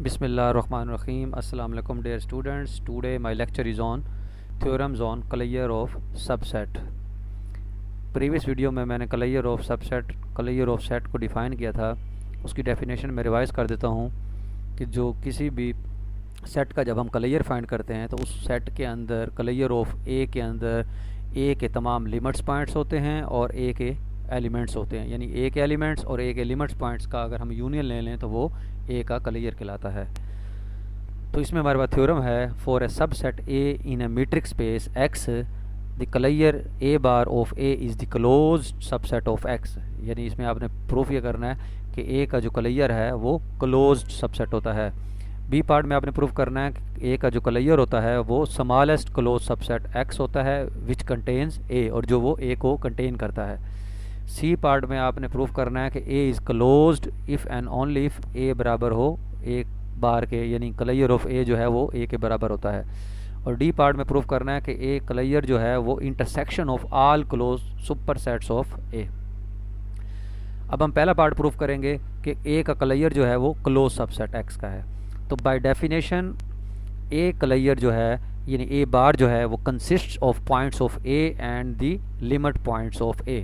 Bismillahirrahmanirrahim. Assalamu alaikum dear students. Today my lecture is on theorems on collier of subset. Previous video में मैंने collier of set को define किया था. उसकी definition मैं revise कर देता हूँ कि जो किसी भी सेट का जब हम collier फाइंड करते हैं तो उस सेट के अंदर collier of A के अंदर A के तमाम लिमिट्स पॉइंट्स होते हैं और A के एलिमेंट्स होते हैं. यानी A के एलिमेंट्स और A के लिमिट्स पॉइंट्स का अगर हम यूनियन ले लें तो वो A का collier कहलाता है. तो इसमें हमारे पास थ्योरम है for a subset A in a metric space X the collier A bar of A is the closed subset of X. यानी इसमें आपने प्रूफ ये करना है कि A का जो collier है वो क्लोज्ड सबसेट होता है. बी पार्ट में आपने प्रूफ करना है कि A का जो collier होता है वो स्मॉलेस्ट क्लोज सबसेट X होता है विच कंटेन्स A, और जो वो A को कंटेन करता है. सी पार्ट में आपने प्रूफ करना है कि A is closed if and only if A बराबर हो A बार के, यानी collier ऑफ A जो है वो A के बराबर होता है. और डी पार्ट में प्रूफ करना है कि A collier जो है वो intersection of all close super sets of A. अब हम पहला पार्ट प्रूफ करेंगे कि A का collier जो है वो क्लोज सबसेट X का है. तो बाय डेफिनेशन A collier जो है यानी A बार जो है वो consist of points of A and the limit points of A.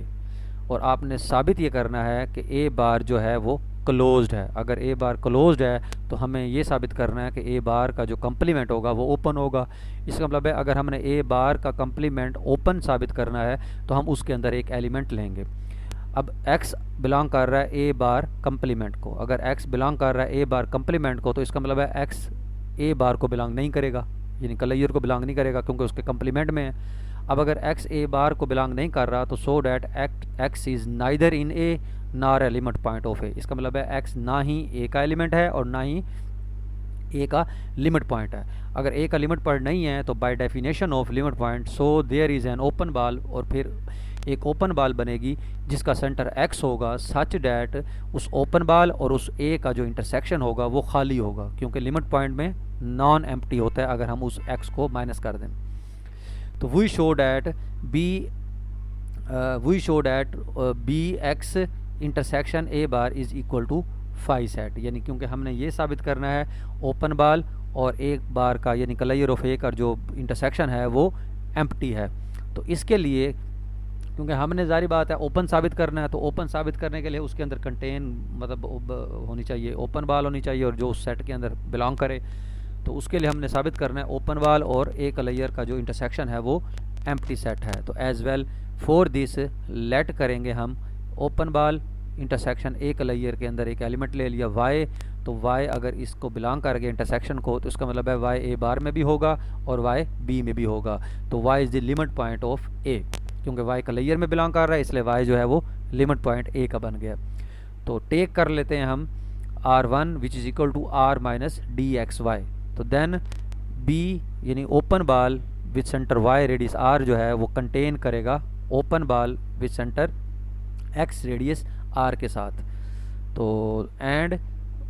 और आपने साबित ये करना है कि A बार जो है वो क्लोज्ड है. अगर A बार क्लोज्ड है तो हमें ये साबित करना है कि A बार का जो कम्प्लीमेंट होगा वो ओपन होगा. इसका मतलब है अगर हमने A बार का कम्प्लीमेंट ओपन साबित करना है तो हम उसके अंदर एक एलिमेंट लेंगे. अब X बिलोंग कर रहा है A बार कम्प्लीमेंट को. अगर X बिलोंग कर रहा है A बार कम्प्लीमेंट को तो इसका मतलब है X A बार को बिलोंग नहीं करेगा, यानी collier को बिलोंग नहीं करेगा क्योंकि उसके कम्प्लीमेंट में है. अब अगर X A बार को बिलोंग नहीं कर रहा तो so that X is neither in A नार एलिमेंट पॉइंट ऑफ A. इसका मतलब है X ना ही A का एलिमेंट है और ना ही A का लिमिट पॉइंट है. अगर A का लिमिट पॉइंट नहीं है तो by definition of limit point so there is an open ball, और फिर एक ओपन बॉल बनेगी जिसका सेंटर X होगा सच डैट उस ओपन बॉल और उस A का जो इंटरसेक्शन होगा वो खाली होगा, क्योंकि लिमिट पॉइंट में नॉन एम्प्टी होता है अगर हम उस X को माइनस कर दें. तो we show that B X intersection A bar is equal to phi set. यानी क्योंकि हमने ये साबित करना है ओपन बॉल और एक बार का यानी collier ऑफ A का जो इंटरसेक्शन है वो एम्प्टी है. तो इसके लिए क्योंकि हमने जारी बात है ओपन साबित करना है, तो ओपन साबित करने के लिए उसके अंदर कंटेन मतलब होनी चाहिए, ओपन बॉल होनी चाहिए और जो उस सेट के अंदर बिलोंग करे. तो उसके लिए हमने साबित करना है ओपन बॉल और A collier का जो इंटरसेक्शन है वो एम्प्टी सेट है. तो as well for this let करेंगे हम open ball intersection A collier के अंदर एक एलिमेंट ले लिया Y. तो Y अगर इसको बिलोंग कर गया इंटरसेक्शन को तो इसका मतलब है Y A बार में भी होगा और Y B में भी होगा. तो Y is the limit point of A. क्योंकि Y collier में बिलोंग कर रहा है इसलिए Y जो है वो लिमिट पॉइंट A का बन गया. तो टेक कर लेते हैं हम R1 which is equal to R minus DXY. तो देन B यानी open ball with center Y radius R जो है वो कंटेन करेगा open ball with center X radius R के साथ. तो and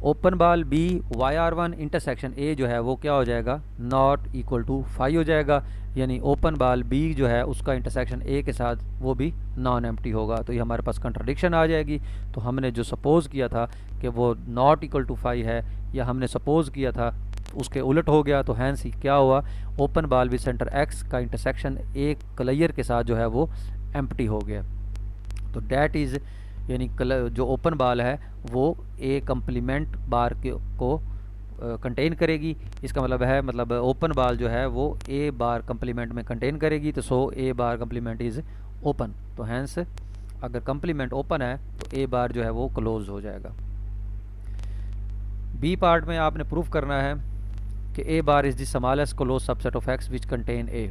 open ball B YR1 intersection A जो है वो क्या हो जाएगा नॉट इक्वल टू फाई हो जाएगा. यानी ओपन बॉल B जो है उसका इंटरसेक्शन A के साथ वो भी नॉन एम्प्टी होगा. तो ये हमारे पास कंट्राडिक्शन आ जाएगी. तो हमने जो सपोज़ किया था कि वो नॉट इक्वल टू फाई है या हमने सपोज़ किया था उसके उलट हो गया. तो हैंस ही क्या हुआ open ball with center X का इंटरसेक्शन A collier के साथ जो है वो एम्प्टी हो गया. तो डैट इज़ यानी जो ओपन बॉल है वो A कम्प्लीमेंट बार को कंटेन करेगी. इसका मतलब है मतलब ओपन बॉल जो है वो A बार कम्प्लीमेंट में कंटेन करेगी. तो सो A bar complement is open. तो हैंस अगर कम्प्लीमेंट ओपन है तो A बार जो है वो क्लोज हो जाएगा. बी पार्ट में आपने प्रूफ करना है कि A bar is the smallest close subset of X which contain A.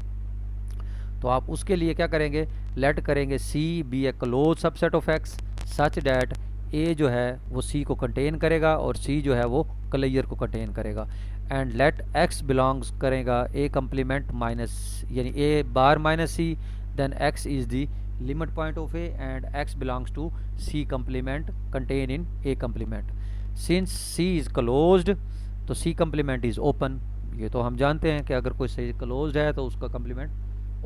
तो आप उसके लिए क्या करेंगे लेट करेंगे C be a close subset of X such that A जो है वो C को कंटेन करेगा और C जो है वो collier को कंटेन करेगा. एंड लेट X बिलोंग्स करेगा A कम्प्लीमेंट माइनस यानी A bar minus C. Then X is the limit point of A and X belongs to C complement contain in A complement. Since C is closed तो C complement is open. ये तो हम जानते हैं कि अगर कोई C क्लोज्ड है तो उसका कम्प्लीमेंट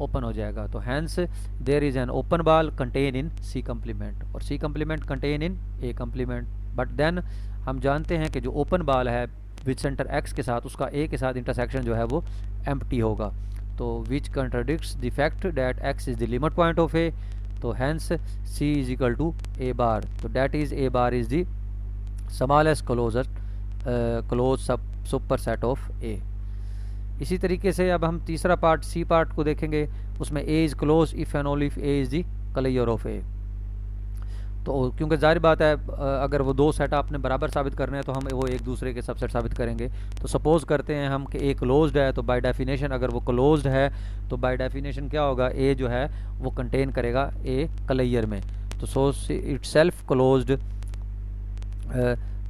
ओपन हो जाएगा. तो hence there is an open ball contain in C complement और C complement contain in A complement. But then हम जानते हैं कि जो ओपन बॉल है विद सेंटर x के साथ, उसका a के साथ इंटरसेक्शन जो है वो एम्प्टी होगा। तो which contradicts the fact that x is the limit point of a, तो hence c is equal to a bar, तो that is a bar is the smallest close superset of a। इसी तरीके से अब हम तीसरा part C part को देखेंगे, उसमें a is close if and only if a is the clear of a। तो क्योंकि जाहिर बात है अगर वो दो सेट आपने बराबर साबित करने हैं तो हम वो एक दूसरे के सबसेट साबित करेंगे। तो सपोज करते हैं हम कि ए क्लोज्ड है, तो बाय डेफिनेशन अगर वो क्लोज्ड है तो बाय डेफिनेशन क्या होगा, ए जो है वो कंटेन करेगा ए क्लियर में। तो सो इट सेल्फ क्लोज्ड,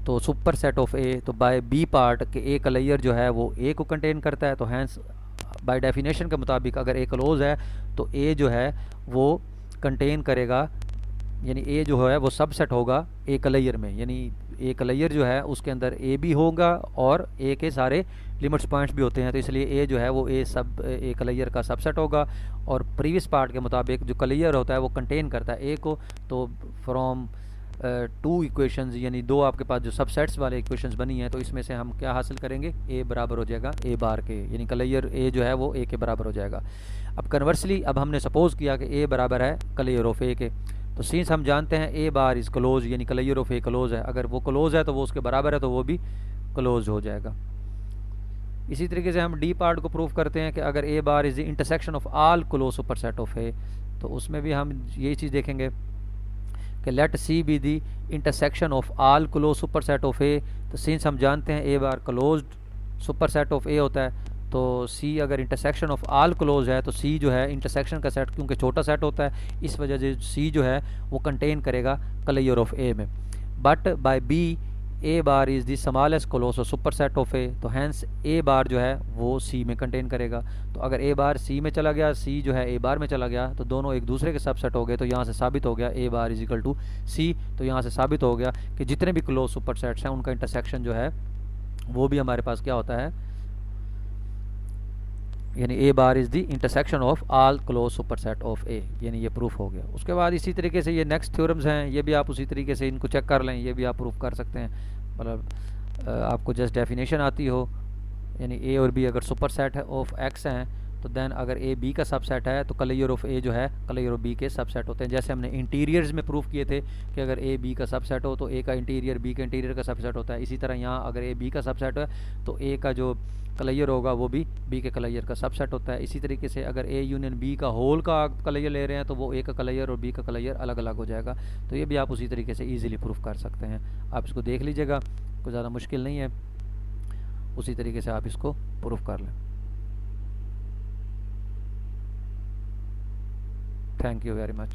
तो सुपर सेट ऑफ ए, तो बाय बी पार्ट के ए क्लियर जो है वो ए को कंटेन करता है। तो हैंस बाय डेफिनेशन के मुताबिक अगर ए क्लोज है तो ए जो है वो कंटेन करेगा, यानी ए जो है वो सबसेट होगा ए क्लियर में, यानी ए क्लियर जो है उसके अंदर ए भी होगा और ए के सारे लिमिट्स पॉइंट्स भी होते हैं, तो इसलिए ए जो है वो ए क्लियर का सबसेट होगा। और प्रीवियस पार्ट के मुताबिक जो क्लियर होता है वो कंटेन करता है ए को। तो फ्रॉम टू इक्वेशंस, यानी दो आपके पास जो सबसेट्स वाले इक्वेशंस बनी हैं, तो इसमें से हम क्या हासिल करेंगे, ए बराबर हो जाएगा ए बार के, यानी क्लियर ए जो है वो ए के बराबर हो जाएगा। अब कन्वर्सली अब हमने सपोज किया कि ए बराबर है क्लियर ऑफ ए के, तो सिंस हम जानते हैं ए बार इज क्लोज, यानी क्लियर ऑफ ए क्लोज है, अगर वो क्लोज है तो वो उसके बराबर है, तो वो भी क्लोज हो जाएगा। इसी तरीके से हम डी पार्ट को प्रूव करते हैं कि अगर A bar is the intersection of all close superset of A, तो उसमें भी हम यही चीज़ देखेंगे कि let C be the intersection of all close superset of A. तो सिंस हम जानते हैं A bar closed superset of A होता है, तो सी अगर इंटरसेक्शन ऑफ ऑल क्लोज है तो सी जो है इंटरसेक्शन का सेट क्योंकि छोटा सेट होता है, इस वजह से सी जो है वो कंटेन करेगा क्लियर ऑफ ए में। But by B A bar is the smallest close of superset of A, तो हैंस ए बार जो है वो सी में कंटेन करेगा। तो अगर ए बार सी में चला गया, सी जो है ए बार में चला गया, तो दोनों एक दूसरे के सबसेट हो गए। तो यहाँ से साबित हो गया ए बार इज इक्वल टू सी, तो यहाँ से साबित हो गया कि जितने भी क्लोज सुपर सेट्स हैं उनका इंटरसेक्शन जो है वो भी हमारे पास क्या होता है, यानी A bar is the intersection of all close superset of A, यानी ये प्रूफ हो गया। उसके बाद इसी तरीके से ये नेक्स्ट थ्योरम्स हैं, ये भी आप उसी तरीके से इनको चेक कर लें, ये भी आप प्रूफ कर सकते हैं। मतलब आपको जस्ट डेफिनेशन आती हो, यानी ए और बी अगर सुपर सेट है ऑफ एक्स हैं, तो देन अगर ए बी का सबसेट है तो क्लियर ऑफ ए जो है क्लियर ऑफ बी के सबसेट होते हैं। जैसे हमने इंटीरियर्स में प्रूफ किए थे कि अगर ए बी का सबसेट हो तो ए का इंटीरियर बी के इंटीरियर का सबसेट होता है। इसी तरह यहाँ अगर ए बी का सबसेट है तो ए का जो क्लियर होगा वो भी बी के क्लियर का सबसेट होता है। इसी तरीके से अगर ए यूनियन बी का होल का क्लियर ले रहे हैं तो वो ए का क्लियर और बी का क्लियर अलग अलग हो जाएगा। तो ये भी आप उसी तरीके से ईजिली प्रूफ कर सकते हैं। आप इसको देख लीजिएगा, कोई ज़्यादा मुश्किल नहीं है, उसी तरीके से आप इसको प्रूफ कर लें। Thank you very much.